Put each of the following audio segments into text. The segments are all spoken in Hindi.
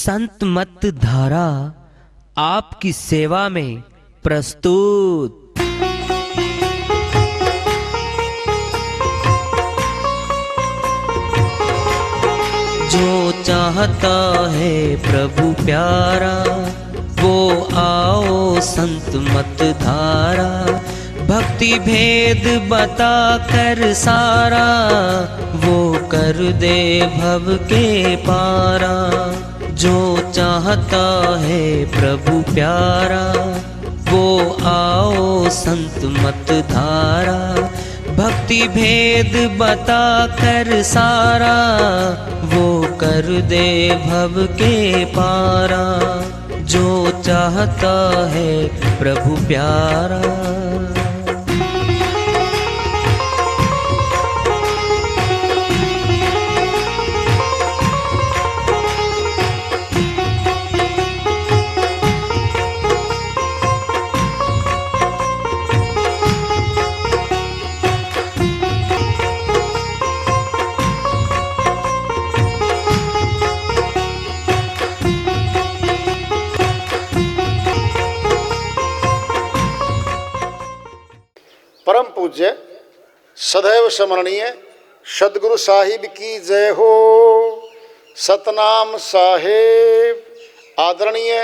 संत मत धारा आपकी सेवा में प्रस्तुत। जो चाहता है प्रभु प्यारा वो आओ संत मत धारा, भक्ति भेद बता कर सारा वो कर दे भव के पारा। जो चाहता है प्रभु प्यारा वो आओ संत मत धारा, भक्ति भेद बता कर सारा वो कर दे भव के पारा। जो चाहता है प्रभु प्यारा। परम पूज्य सदैव स्मरणीय सदगुरु साहिब की जय हो। सतनाम साहेब आदरणीय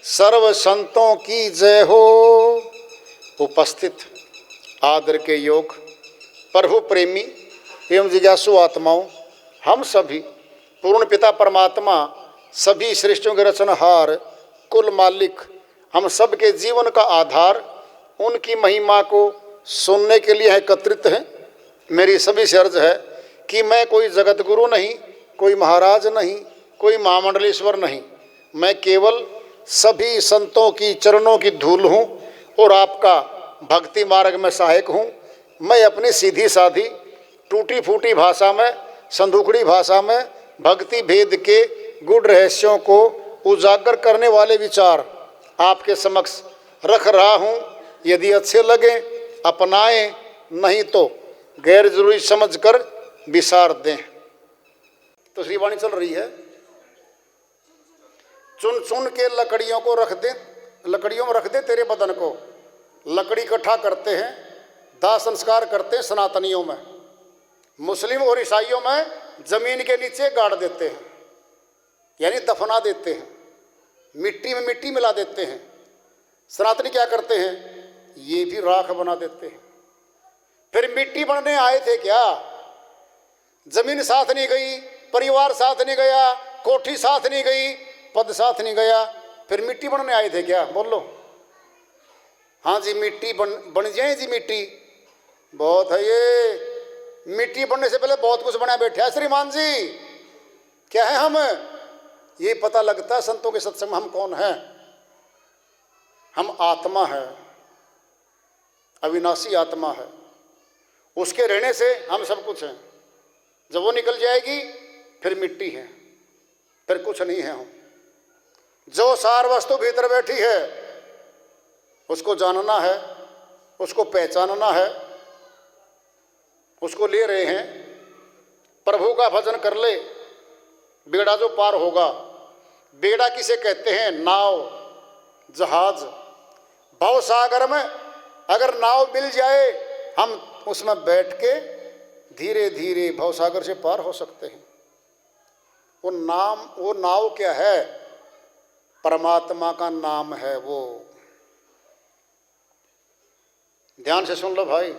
सर्व संतों की जय हो। उपस्थित आदर के योग प्रभु प्रेमी एवं जिज्ञासु आत्माओं, हम सभी पूर्ण पिता परमात्मा सभी सृष्टियों के रचनहार कुल मालिक हम सब के जीवन का आधार उनकी महिमा को सुनने के लिए एकत्रित हैं। मेरी सभी से अर्ज है कि मैं कोई जगत गुरु नहीं, कोई महाराज नहीं, कोई महामंडलेश्वर नहीं, मैं केवल सभी संतों की चरणों की धूल हूँ और आपका भक्ति मार्ग में सहायक हूँ। मैं अपनी सीधी साधी टूटी फूटी भाषा में, संदूकड़ी भाषा में भक्ति भेद के गुड़ रहस्यों को उजागर करने वाले विचार आपके समक्ष रख रहा हूँ। यदि अच्छे लगे अपनाएं, नहीं तो गैर जरूरी समझकर विसार दें। तो श्रीवाणी चल रही है, चुन चुन के लकड़ियों को रख दे, लकड़ियों में रख दे तेरे बदन को। लकड़ी इकट्ठा करते हैं, दाह संस्कार करते हैं सनातनियों में, मुस्लिम और ईसाइयों में जमीन के नीचे गाड़ देते हैं, यानी दफना देते हैं, मिट्टी में मिट्टी मिला देते हैं। सनातनी क्या करते हैं, ये भी राख बना देते हैं। फिर मिट्टी बनने आए थे क्या? जमीन साथ नहीं गई, परिवार साथ नहीं गया, कोठी साथ नहीं गई, पद साथ नहीं गया, फिर मिट्टी बनने आए थे क्या? बोलो। हाँ जी, मिट्टी बन जाए जी। मिट्टी बहुत है ये। मिट्टी बनने से पहले बहुत कुछ बना बैठा है श्रीमान जी। क्या है हम? ये पता लगता है संतों के सत्संग में हम कौन हैं। हम आत्मा है, अविनाशी आत्मा है, उसके रहने से हम सब कुछ हैं। जब वो निकल जाएगी फिर मिट्टी है, फिर कुछ नहीं है हम। जो सार वस्तु भीतर बैठी है उसको जानना है, उसको पहचानना है, उसको ले रहे हैं। प्रभु का भजन कर ले, बेड़ा जो पार होगा। बेड़ा किसे कहते हैं? नाव, जहाज। भव सागर में अगर नाव मिल जाए हम उसमें बैठ के धीरे धीरे भवसागर से पार हो सकते हैं। वो नाव क्या है? परमात्मा का नाम है वो। ध्यान से सुन लो भाई,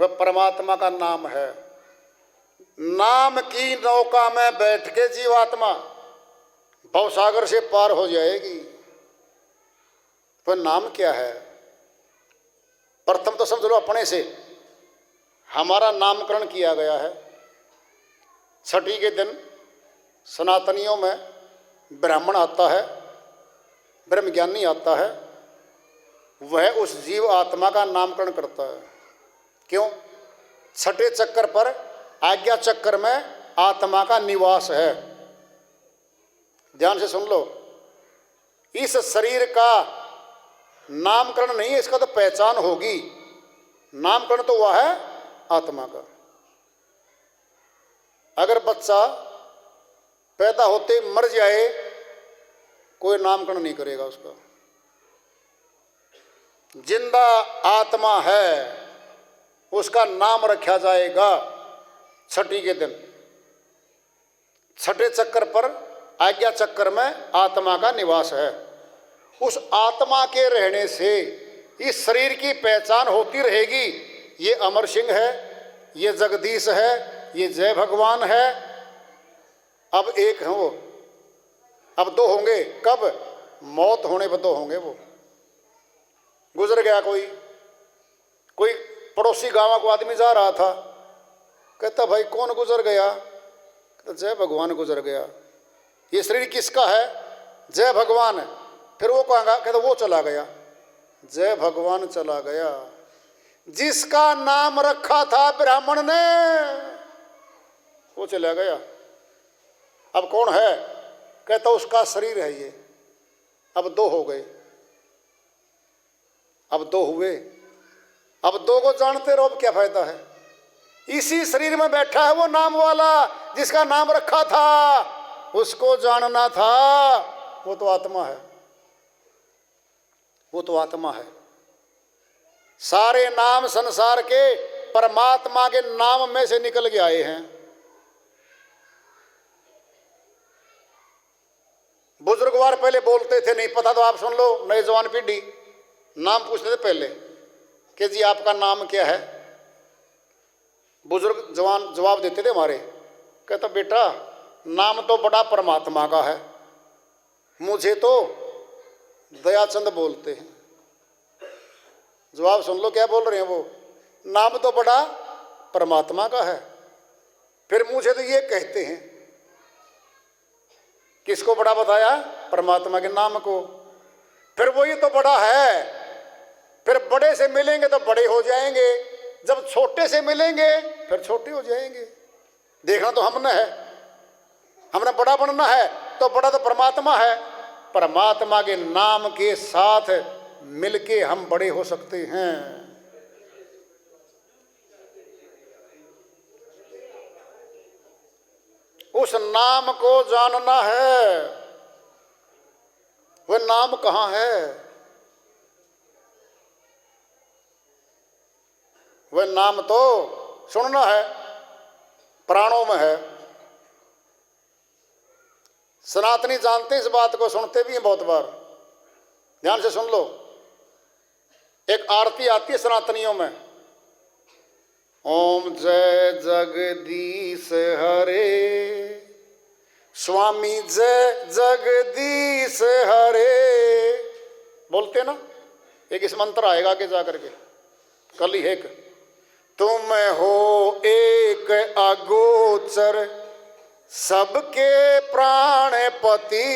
वह परमात्मा का नाम है। नाम की नौका में बैठ के जीवात्मा भवसागर से पार हो जाएगी। वह नाम क्या है? प्रथम तो समझ लो अपने से हमारा नामकरण किया गया है। छठी के दिन सनातनियों में ब्राह्मण आता है, ब्रह्मज्ञानी आता है, वह उस जीव आत्मा का नामकरण करता है। क्यों? छठे चक्कर पर आज्ञा चक्कर में आत्मा का निवास है। ध्यान से सुन लो, इस शरीर का नामकरण नहीं है, इसका तो पहचान होगी। नामकरण तो हुआ है आत्मा का। अगर बच्चा पैदा होते मर जाए कोई नामकरण नहीं करेगा उसका। जिंदा आत्मा है उसका नाम रखा जाएगा छठी के दिन। छठे चक्कर पर आज्ञा चक्कर में आत्मा का निवास है। उस आत्मा के रहने से इस शरीर की पहचान होती रहेगी। ये अमर सिंह है, ये जगदीश है, ये जय भगवान है। अब एक है वो, अब दो होंगे। कब? मौत होने पर दो होंगे। वो गुजर गया कोई पड़ोसी गांव को आदमी जा रहा था, कहता भाई कौन गुजर गया? कहता जय भगवान गुजर गया। ये शरीर किसका है? जय भगवान है। फिर वो कहेगा, कहता वो चला गया। जय भगवान चला गया। जिसका नाम रखा था ब्राह्मण ने वो चला गया। अब कौन है? कहता उसका शरीर है ये। अब दो हो गए, अब दो हुए। अब दो को जानते रहो, अब क्या फायदा है? इसी शरीर में बैठा है वो नाम वाला जिसका नाम रखा था, उसको जानना था। वो तो आत्मा है, वो तो आत्मा है। सारे नाम संसार के परमात्मा के नाम में से निकल के आए हैं। बुजुर्गवार पहले बोलते थे, नहीं पता तो आप सुन लो। नई जवान पीढ़ी नाम पूछते थे पहले कि जी आपका नाम क्या है? बुजुर्ग जवान जवाब देते थे हमारे, कहता बेटा नाम तो बड़ा परमात्मा का है, मुझे तो दयाचंद बोलते हैं। जवाब सुन लो क्या बोल रहे हैं वो। नाम तो बड़ा परमात्मा का है, फिर मुझे तो ये कहते हैं। किसको बड़ा बताया? परमात्मा के नाम को। फिर वही तो बड़ा है। फिर बड़े से मिलेंगे तो बड़े हो जाएंगे, जब छोटे से मिलेंगे फिर छोटे हो जाएंगे। देखना तो हमने है, हमने बड़ा बनना है, तो बड़ा तो परमात्मा है। परमात्मा के नाम के साथ मिलके हम बड़े हो सकते हैं। उस नाम को जानना है। वह नाम कहाँ है? वह नाम तो सुनना है, प्राणों में है। सनातनी जानते इस बात को, सुनते भी हैं बहुत बार। ध्यान से सुन लो। एक आरती आती है सनातनियों में, ओम जय जगदीश हरे, स्वामी जय जगदीश हरे, बोलते ना। एक इस मंत्र आएगा आगे जा करके, कल ही एक, तुम हो एक अगोचर सबके प्राणपति,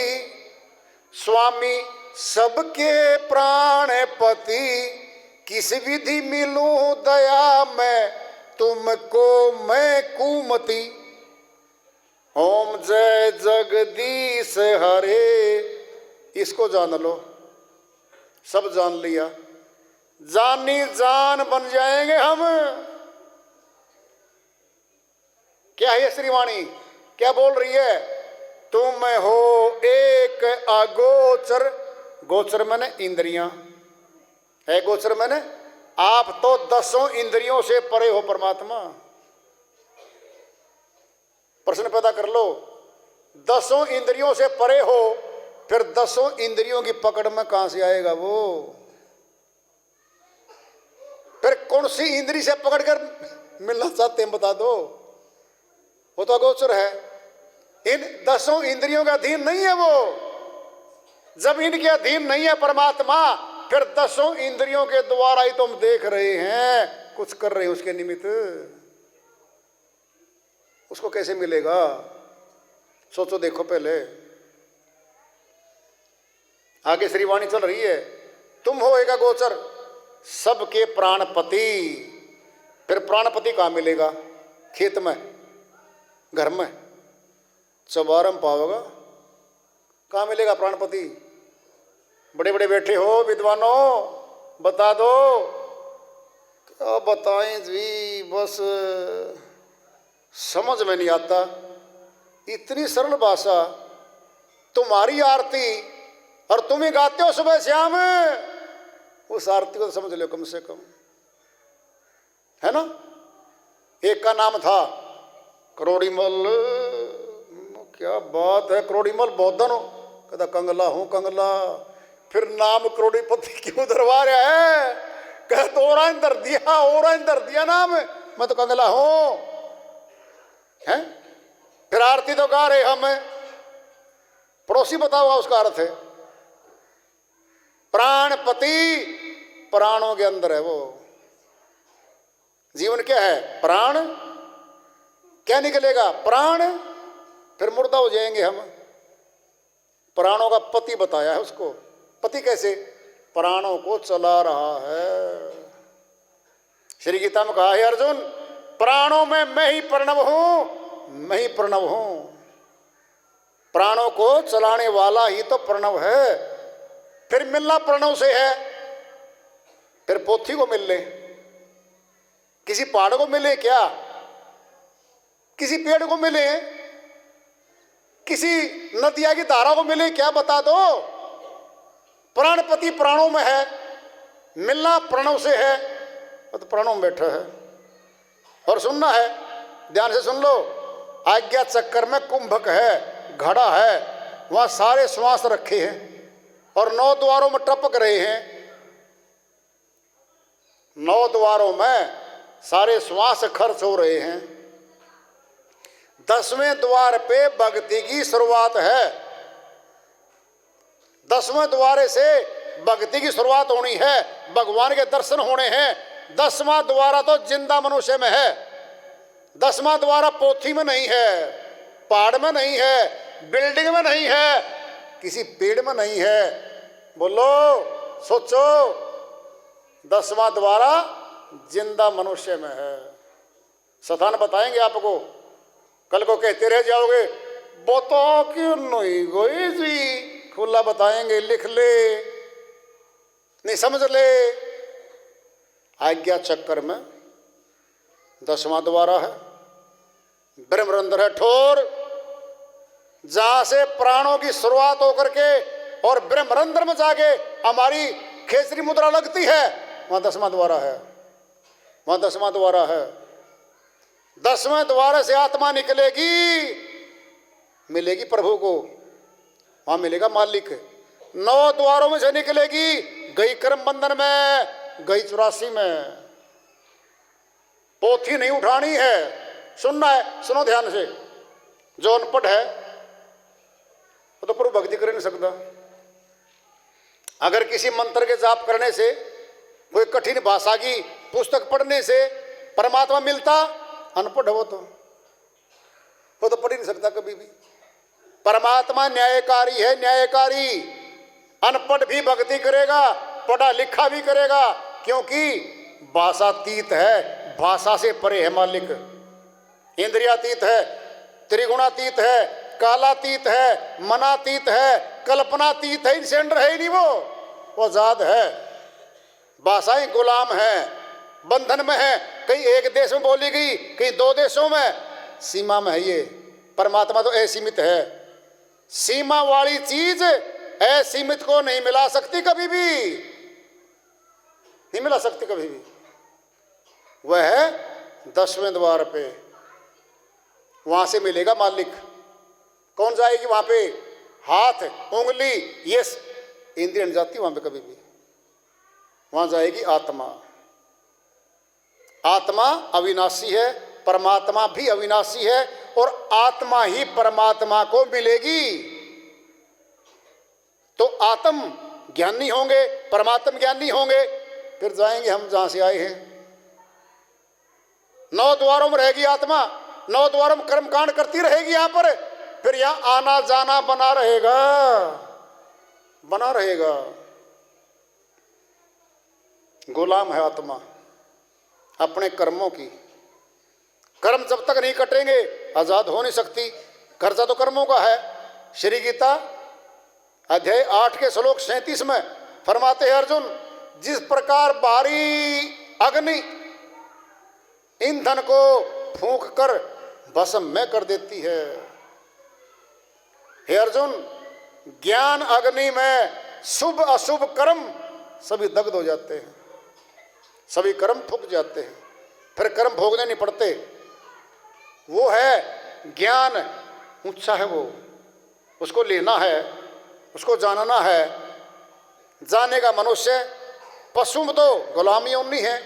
स्वामी सबके प्राणपति, किस विधि मिलूं दया में तुमको मैं कुमति, ओम जय जगदीश हरे। इसको जान लो, सब जान लिया, जानी जान बन जाएंगे हम। क्या है श्रीवाणी, क्या बोल रही है? तुम हो एक अगोचर, गोचर मैंने इंद्रियां है, गोचर मैंने आप तो 10 इंद्रियों से परे हो परमात्मा। प्रश्न पैदा कर लो, 10 इंद्रियों से परे हो, फिर 10 इंद्रियों की पकड़ में कहां से आएगा वो? फिर कौन सी इंद्री से पकड़कर मिलना चाहते हैं बता दो? वो तो अगोचर है, इन 10 इंद्रियों का अधीन नहीं है वो। जब इनके अधीन नहीं है परमात्मा, फिर 10 इंद्रियों के द्वारा ही तो हम देख रहे हैं, कुछ कर रहे हैं उसके निमित्त। उसको कैसे मिलेगा? सोचो, देखो पहले। आगे श्रीवाणी चल रही है, तुम हो एक अगोचर सबके प्राणपति। फिर प्राणपति कहाँ मिलेगा? खेत में, घर में, चौबारे में पाओगा। कहाँ मिलेगा प्राणपति? बड़े बड़े बैठे हो विद्वानों, बता दो। क्या बताएं जी, बस समझ में नहीं आता। इतनी सरल भाषा। तुम्हारी आरती और तुम ही गाते हो सुबह शाम, उस आरती को तो समझ लो कम से कम, है ना। एक का नाम था करोड़ीमल, क्या बात है, करोड़ीमल बौद्धन हो, कहता कंगला हूं कंगला, फिर नाम करोड़ीपति क्यों धरवा रहा है, कहता ओराइन धर दिया नाम, मैं तो कंगला हूं, हैं। फिर आरती तो गा रहे हम, पड़ोसी बताओगा उसका अर्थ है प्राणपति, प्राणों के अंदर है वो। जीवन क्या है, प्राण, क्या निकलेगा, प्राण, फिर मुर्दा हो जाएंगे हम। प्राणों का पति बताया है उसको, पति कैसे, प्राणों को चला रहा है। श्री गीता में कहा है अर्जुन, प्राणों में मैं ही प्रणव हूं, मैं ही प्रणव हूं। प्राणों को चलाने वाला ही तो प्रणव है। फिर मिलना प्रणव से है, फिर पोथी को मिल ले, किसी पहाड़ को मिले क्या, किसी पेड़ को मिले, किसी नदिया की धारा को मिले क्या, बता दो। प्राणपति प्राणों में है, मिलना प्रणव से है, तो प्रणव में बैठा है। और सुनना है, ध्यान से सुन लो, आज्ञा चक्कर में कुंभक है, घड़ा है, वहां सारे श्वास रखे हैं और 9 द्वारों में टपक रहे हैं। 9 द्वारों में सारे श्वास खर्च हो रहे हैं। 10वें द्वार पे भक्ति की शुरुआत है। 10वें द्वारे से भक्ति की शुरुआत होनी है, भगवान के दर्शन होने हैं। 10वां द्वारा तो जिंदा मनुष्य में है। 10वां द्वारा पोथी में नहीं है, पहाड़ में नहीं है, बिल्डिंग में नहीं है, किसी पेड़ में नहीं है। बोलो, सोचो, 10वां द्वारा जिंदा मनुष्य में है। सतान बताएंगे आपको, कल को कहते रह जाओगे वो तो क्यों नहीं गई जी, खुला बताएंगे, लिख ले, नहीं समझ ले। आज्ञा चक्कर में 10वां द्वारा है, ब्रह्मरंध्र है ठोर, जहां से प्राणों की शुरुआत होकर के और ब्रह्मरंध्र में जाके हमारी खेसरी मुद्रा लगती है, वहां 10वां द्वारा है, वहां 10वां द्वारा है। 10वें द्वार से आत्मा निकलेगी, मिलेगी प्रभु को, वहां मिलेगा मालिक। 9 द्वारों में से निकलेगी, गई कर्म बंधन में, गई 84 में। पोथी नहीं उठानी है, सुनना है, सुनो ध्यान से। जो अनपढ़ है वो तो प्रभु भक्ति कर नहीं सकता। अगर किसी मंत्र के जाप करने से, कोई कठिन भाषा की पुस्तक पढ़ने से परमात्मा मिलता, अनपढ़ हो वो तो पढ़ ही नहीं सकता कभी भी। परमात्मा न्यायकारी है, न्यायकारी। अनपढ़ भी भक्ति करेगा, पढ़ा लिखा भी करेगा, क्योंकि भाषातीत है, भाषा से परे है मालिक। इंद्रियातीत है, त्रिगुणातीत है, कालातीत है, मनातीत है, कल्पनातीत है, इनसे अंडर है ही नहीं वो आजाद है। भाषाएं गुलाम है, बंधन में है, कहीं एक देश में बोली गई, कहीं 2 देशों में, सीमा में है ये। परमात्मा तो असीमित है। सीमा वाली चीज असीमित को नहीं मिला सकती कभी भी, नहीं मिला सकती कभी भी। वह है 10वें द्वार पे, वहां से मिलेगा मालिक। कौन जाएगी वहां पे, हाथ, उंगली, ये इंद्रिय नहीं जाती वहां पे कभी भी। वहां जाएगी आत्मा। आत्मा अविनाशी है, परमात्मा भी अविनाशी है, और आत्मा ही परमात्मा को मिलेगी। तो आत्म ज्ञानी होंगे, परमात्म ज्ञानी होंगे, फिर जाएंगे हम जहां से आए हैं। 9 द्वारों में रहेगी आत्मा, 9 द्वारों में कर्मकांड करती रहेगी यहां पर, फिर यहां आना जाना बना रहेगा, बना रहेगा। गुलाम है आत्मा अपने कर्मों की। कर्म जब तक नहीं कटेंगे आजाद हो नहीं सकती। कर्जा तो कर्मों का है। श्री गीता अध्याय 8 के श्लोक 37 में फरमाते हैं अर्जुन, जिस प्रकार बाहरी अग्नि ईंधन को फूंक कर भस्म में कर देती है, हे अर्जुन, ज्ञान अग्नि में शुभ अशुभ कर्म सभी दग्ध हो जाते हैं, सभी कर्म फूक जाते हैं, फिर कर्म भोगने नहीं पड़ते। वो है ज्ञान, ऊंचा है वो, उसको लेना है, उसको जानना है। जानेगा मनुष्य, पशु में तो गुलामी उन्नी है।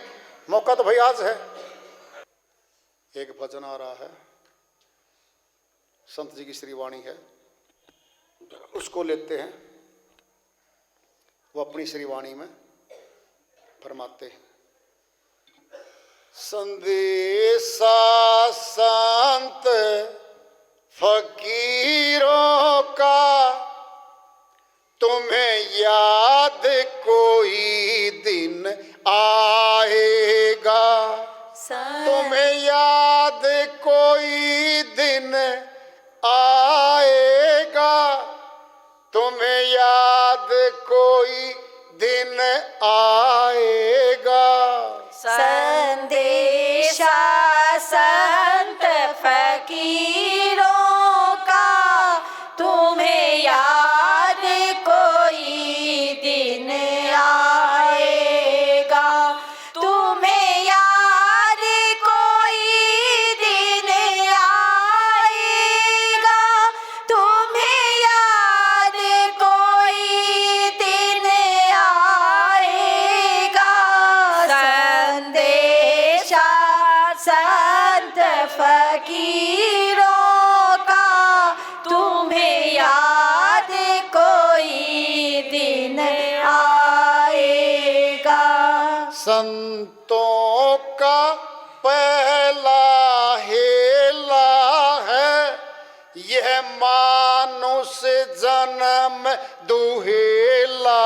मौका तो भाई आज है। एक भजन आ रहा है, संत जी की श्री वाणी है, उसको लेते हैं। वो अपनी श्री वाणी में फरमाते हैं, संदेशा संत फकीरों का तुम्हें याद कोई दिन आएगा, तुम्हें याद कोई दिन आएगा, तुम्हें याद कोई दिन आएगा। संदेशा संत फकीरों का तुम्हें याद कोई दिन आएगा, तुम्हें याद कोई दिन आएगा, तुम्हें याद कोई दिन आएगा। संदेशा संत फकीरों का तुम्हें याद कोई दिन आएगा। संतों का पहला हेला है, यह मानुष जन्म दुहेला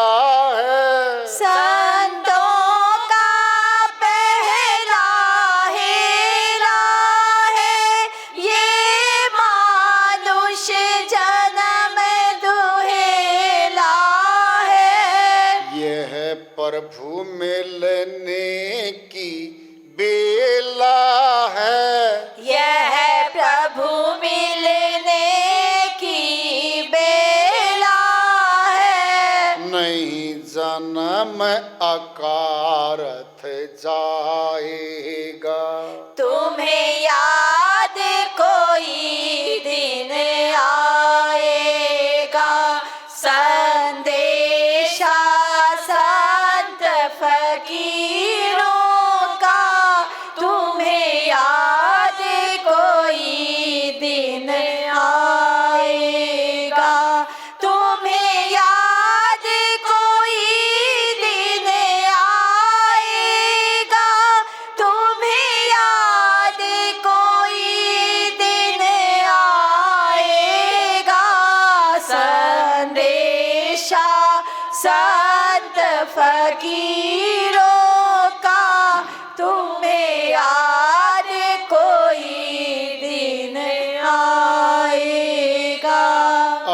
है। संतों का पहला हेला है, ये मानुष जन्म दुहेला है। यह प्रभु मिलने की बेला है, यह प्रभु मिलने की बेला है। नहीं जन्म अकारथ जाएगा, तुम्हें याद कोई दिन आएगा। संदेशा संत फकीरों का तुम्हें याद कोई दिन आएगा, तुम्हें याद कोई दिन आएगा, तुम्हें याद कोई दिन आएगा। संदेशा संत फकीरों का तुम्हें याद कोई दिन आएगा।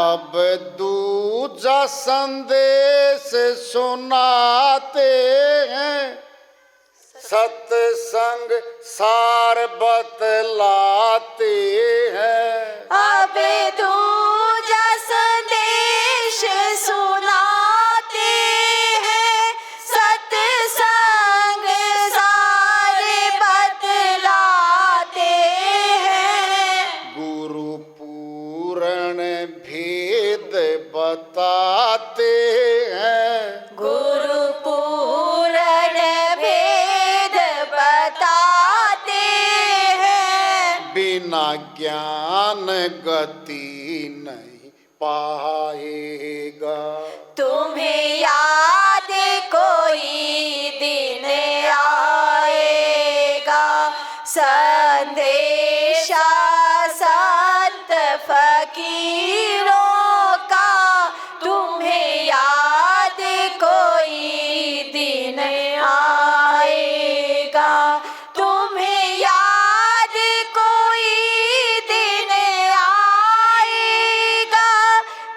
अब दूजा संदेश सुनाते हैं, सत्संग सार बतलाते हैं। अब दूजा संदेश सुनाते हैं, सत्संग सारे बतलाते हैं। गुरु पूर्ण भेद बताते हैं, गुरु पूर्ण भेद बताते हैं। बिना ज्ञान गति नहीं पाएगा। तुम्हें याद कोई दिन आएगा। संदेशा संत फकीरों का तुम्हें याद कोई दिन आएगा, तुम्हें याद कोई दिन आएगा,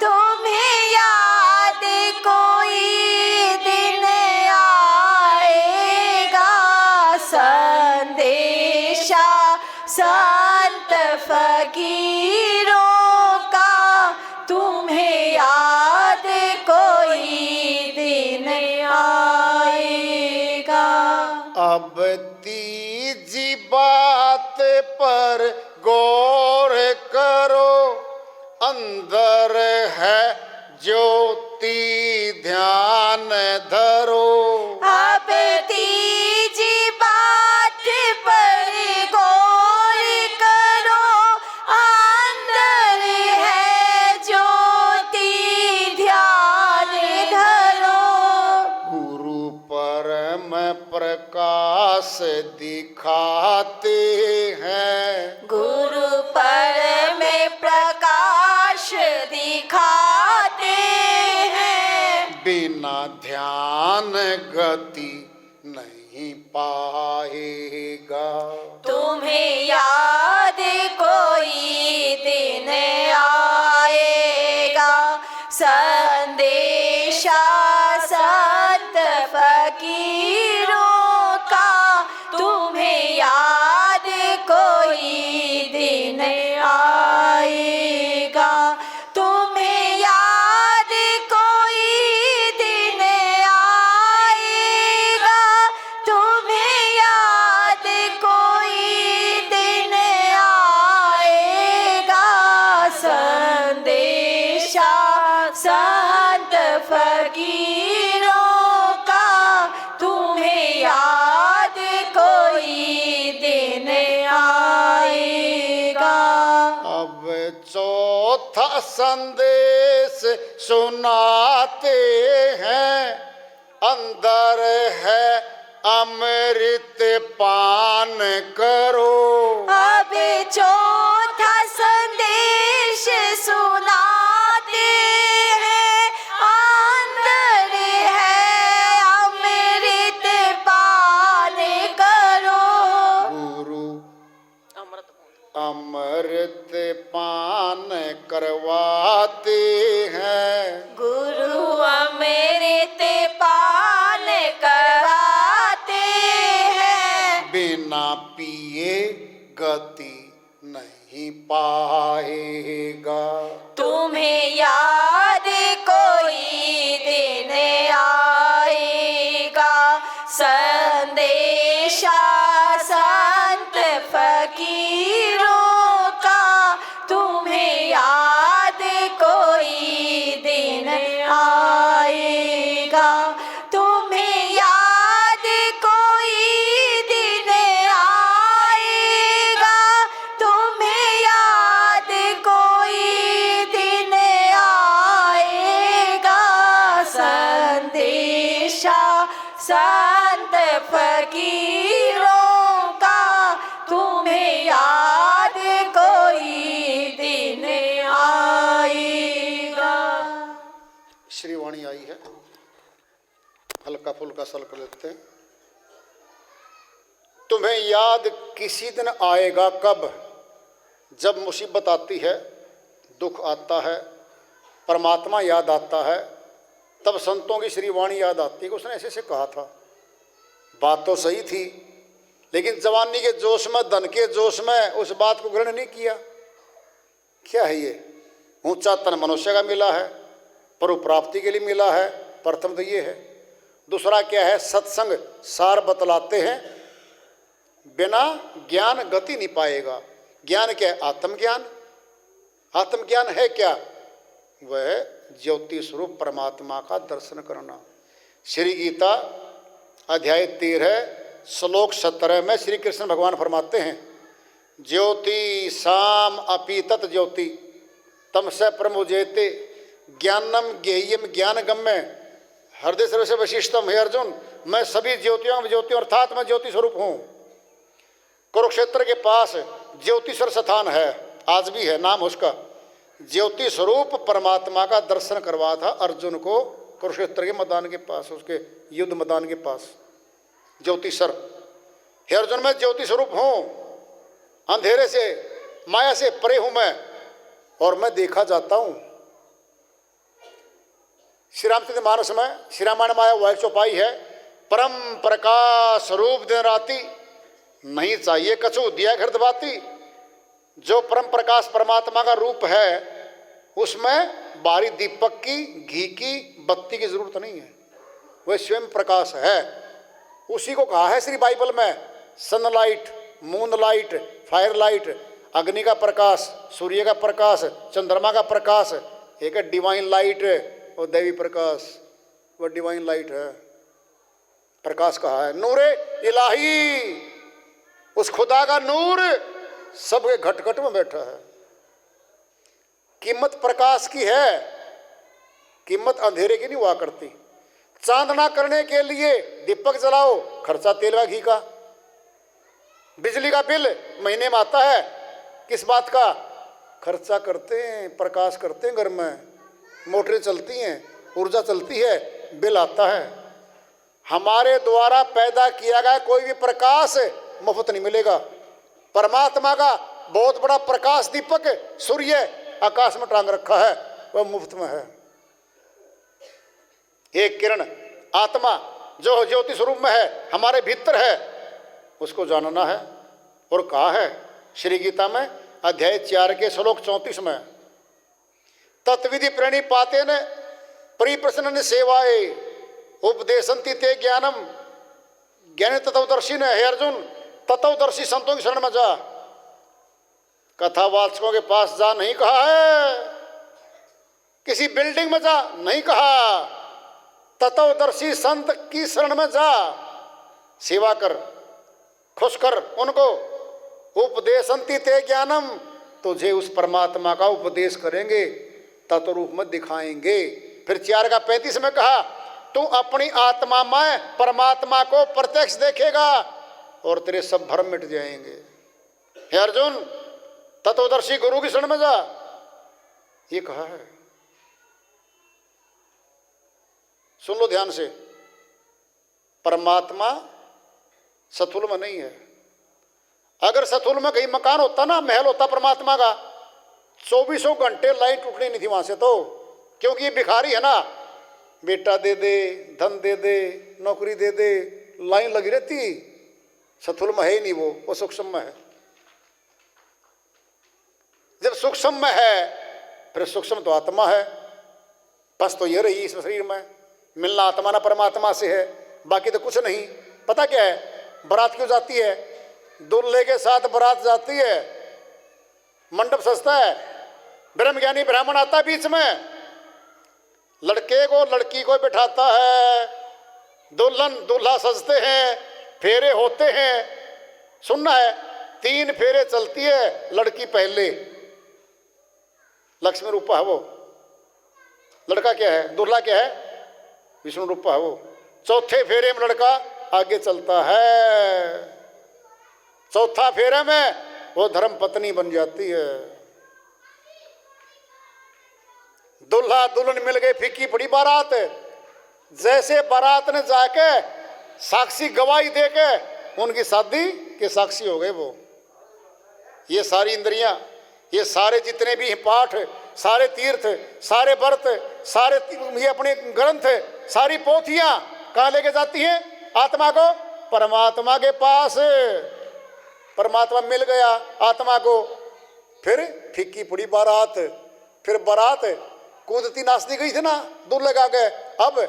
तुम्हें याद कोई दिन आएगा। संदेशा संत फकीरों का करो, अंदर है ज्योति ध्यान धरो। अब तीजी बात पर गौर करो, अंदर है ज्योति ध्यान धरो। गुरु परम प्रकाश दिखाते हैं, गुरु परम प्रकाश दिखाते हैं। बिना ध्यान गति नहीं पाएगा। तुम्हें याद कोई दिन आएगा, संदेशा संत फकीरों का। तुम्हें याद कोई दिन आएगा, तुम्हें याद कोई दिन आएगा, तुम्हें याद कोई दिन आएगा। संदेशा संत फकीरों का, तुम्हें याद कोई दिन आएगा। अब चौथा संदेश सुनाते हैं, अंदर है अमृत पान करो। अब चौथा संदेश सुनाते हैं, अंदर है अमृत पान करो। गुरु अमृत पान करवाते हैं, गुरु अमृत पान करवाते हैं। बिना पिए गति नहीं पाएगा। तुम्हें याद कोई दिन आएगा, संदेशा संत फकीरों का। तुम्हें याद कोई दिन आएगा, तुम्हें याद कोई दिन आएगा, तुम्हें याद कोई दिन आएगा। संदेशा संत फकीरों का, तुम्हें याद कोई दिन आएगा। श्री वाणी आई है, हल्का फुल्का सल कर लेते हैं। तुम्हें याद किसी दिन आएगा, कब? जब मुसीबत आती है, दुख आता है, परमात्मा याद आता है, तब संतों की श्री वाणी याद आती है कि उसने ऐसे ऐसे कहा था। बात तो सही थी, लेकिन जवानी के जोश में, धन के जोश में उस बात को ग्रहण नहीं किया। क्या है ये? ऊंचा तन मनुष्य का मिला है, प्रभु प्राप्ति के लिए मिला है, प्रथम तो ये है। दूसरा क्या है? सत्संग सार बतलाते हैं, बिना ज्ञान गति नहीं पाएगा। ज्ञान क्या है? आत्मज्ञान। आत्मज्ञान है क्या? वह ज्योति स्वरूप परमात्मा का दर्शन करना। श्री गीता अध्याय 13 श्लोक 17 में श्री कृष्ण भगवान फरमाते हैं, ज्योति साम अपि तत् ज्योति तमसे प्रमुजेते ज्ञानम ज्ञेयम ज्ञानगम्य हृदय सर्वस्य वशिष्ठम। हे अर्जुन, मैं सभी ज्योतियों में ज्योति अर्थात मैं ज्योति स्वरूप हूँ। कुरुक्षेत्र के पास ज्योतिषर स्थान है, आज भी है, नाम उसका। ज्योति स्वरूप परमात्मा का दर्शन करवा था अर्जुन को कुरुक्षेत्र के मैदान के पास, उसके युद्ध मैदान के पास ज्योतिषर। हे अर्जुन, मैं ज्योति स्वरूप हूँ, अंधेरे से माया से परे हूँ मैं, और मैं देखा जाता हूँ। श्री रामचरित मानस में श्री रामायण माया वायु चौपाई है, परम प्रकाश रूप दिन राति नहीं चाहिए कछु दिया घर दबाती। जो परम प्रकाश परमात्मा का रूप है, उसमें बारी दीपक की, घी की, बत्ती की जरूरत नहीं है, वह स्वयं प्रकाश है। उसी को कहा है श्री बाइबल में sunlight, moon light, fire light. अग्नि का प्रकाश, सूर्य का प्रकाश, चंद्रमा का प्रकाश, एक है डिवाइन लाइट और दैवी प्रकाश, वह डिवाइन लाइट है। प्रकाश कहा है, नूरे इलाही, उस खुदा का नूर सबके घट घट में बैठा है। कीमत प्रकाश की है, कीमत अंधेरे की नहीं हुआ करती। चांदना करने के लिए दीपक जलाओ, खर्चा तेल व घी का। बिजली का बिल महीने में आता है, किस बात का? खर्चा करते हैं, प्रकाश करते हैं घर में, मोटरें चलती हैं, ऊर्जा चलती है, बिल आता है। हमारे द्वारा पैदा किया गया कोई भी प्रकाश मुफ्त नहीं मिलेगा। परमात्मा का बहुत बड़ा प्रकाश दीपक सूर्य आकाश में टांग रखा है, वह मुफ्त में है। एक किरण आत्मा जो ज्योति स्वरूप में है, हमारे भीतर है, उसको जानना है। और कहा है श्री गीता में अध्याय 4 के श्लोक 34 में, तत्विधि प्रेणी पाते न परिप्रश्न सेवाए उपदेशंति ते ज्ञानम ज्ञानी तत्वदर्शी ने। हे अर्जुन, तत्वदर्शी संतों की शरण में जा। कथावाचकों के पास जा नहीं कहा है, किसी बिल्डिंग में जा नहीं कहा, तत्वदर्शी संत की शरण में जा, सेवा कर, खुश कर उनको। उपदेशंति ते ज्ञानम, तुझे उस परमात्मा का उपदेश करेंगे, तत्व रूप में दिखाएंगे। फिर 4 का 35 में कहा, तू अपनी आत्मा में परमात्मा को प्रत्यक्ष देखेगा और तेरे सब भ्रम मिट जाएंगे। हे अर्जुन, तत्वदर्शी गुरु की शरण में जा, ये कहा है। सुन लो ध्यान से, परमात्मा सतुल में नहीं है। अगर सतुल में कहीं मकान होता ना, महल होता परमात्मा का, 24 घंटे लाइन टूटनी नहीं थी वहां से, तो क्योंकि ये भिखारी है ना, बेटा दे दे, धन दे दे, नौकरी दे दे, लाइन लगी रहती। सतुल में है ही नहीं, वो सूक्ष्म में है। जब सूक्ष्म में है, फिर सूक्ष्म तो आत्मा है, बस तो ये रही इस शरीर में। मिलना आत्मा ना परमात्मा से है, बाकी तो कुछ नहीं। पता क्या है, बारात क्यों जाती है? दूल्हे के साथ बारात जाती है, मंडप सजता है, ब्रह्मज्ञानी ब्राह्मण आता है बीच में, लड़के को लड़की को बिठाता है, दुल्हन दूल्हा सजते हैं, फेरे होते हैं। सुनना है, 3 फेरे चलती है लड़की पहले, लक्ष्मी रूपा है वो। लड़का क्या है? दूल्हा क्या है? विष्णु रूपा है वो। चौथे फेरे में लड़का आगे चलता है, चौथा फेरे में वो धर्म पत्नी बन जाती है। दुल्हा दुल्हन मिल गए, फीकी पड़ी बारात। जैसे बारात ने जाके साक्षी गवाही देके उनकी शादी के साक्षी हो गए वो। ये सारी इंद्रियां, ये सारे जितने भी पाठ, सारे तीर्थ, सारे व्रत, सारे ये अपने ग्रंथ, सारी पोथियां कहाँ लेके जाती हैं? आत्मा को परमात्मा के पास। परमात्मा मिल गया आत्मा को, फिर फीकी पड़ी बारात। फिर बारात कूदती नाचती गई थी ना, दूर लगा गए, अब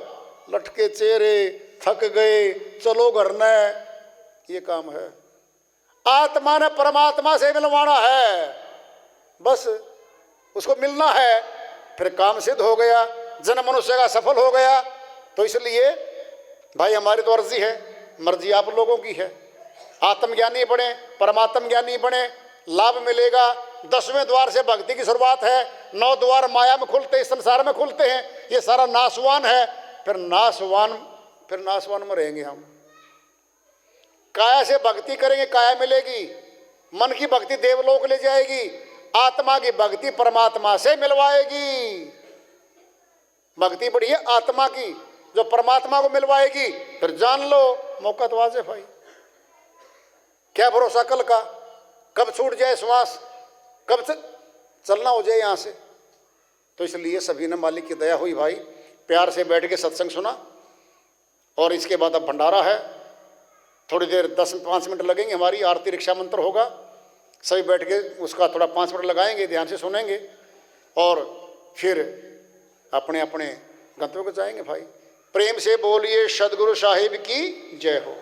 लटके चेहरे, थक गए, चलो घर न। ये काम है। आत्मा ने परमात्मा से मिलवाना है, बस उसको मिलना है, फिर काम सिद्ध हो गया, जन्म मनुष्य का सफल हो गया। तो इसलिए भाई हमारी तो अर्जी है, मर्जी आप लोगों की है। आत्मज्ञानी बने, परमात्म ज्ञानी बने, लाभ मिलेगा। 10वें द्वार से भक्ति की शुरुआत है, 9 द्वार माया में खुलते, इस संसार में खुलते हैं। ये सारा नाशवान है, फिर नाशवान में रहेंगे हम। काया से भक्ति करेंगे, काया मिलेगी। मन की भक्ति देवलोक ले जाएगी, आत्मा की भक्ति परमात्मा से मिलवाएगी। भक्ति बड़ी है आत्मा की, जो परमात्मा को मिलवाएगी। फिर जान लो मौका तो आज है भाई, क्या भरोसा कल का, कब छूट जाए श्वास, कब चलना हो जाए यहाँ से। तो इसलिए सभी ने मालिक की दया हुई भाई, प्यार से बैठ के सत्संग सुना। और इसके बाद अब भंडारा है, थोड़ी देर 10-5 मिनट लगेंगे, हमारी आरती रिक्शा मंत्र होगा। सभी बैठ के उसका थोड़ा 5 मिनट लगाएंगे, ध्यान से सुनेंगे और फिर अपने अपने गंतव्य को जाएंगे भाई। प्रेम से बोलिए सदगुरु साहिब की जय हो।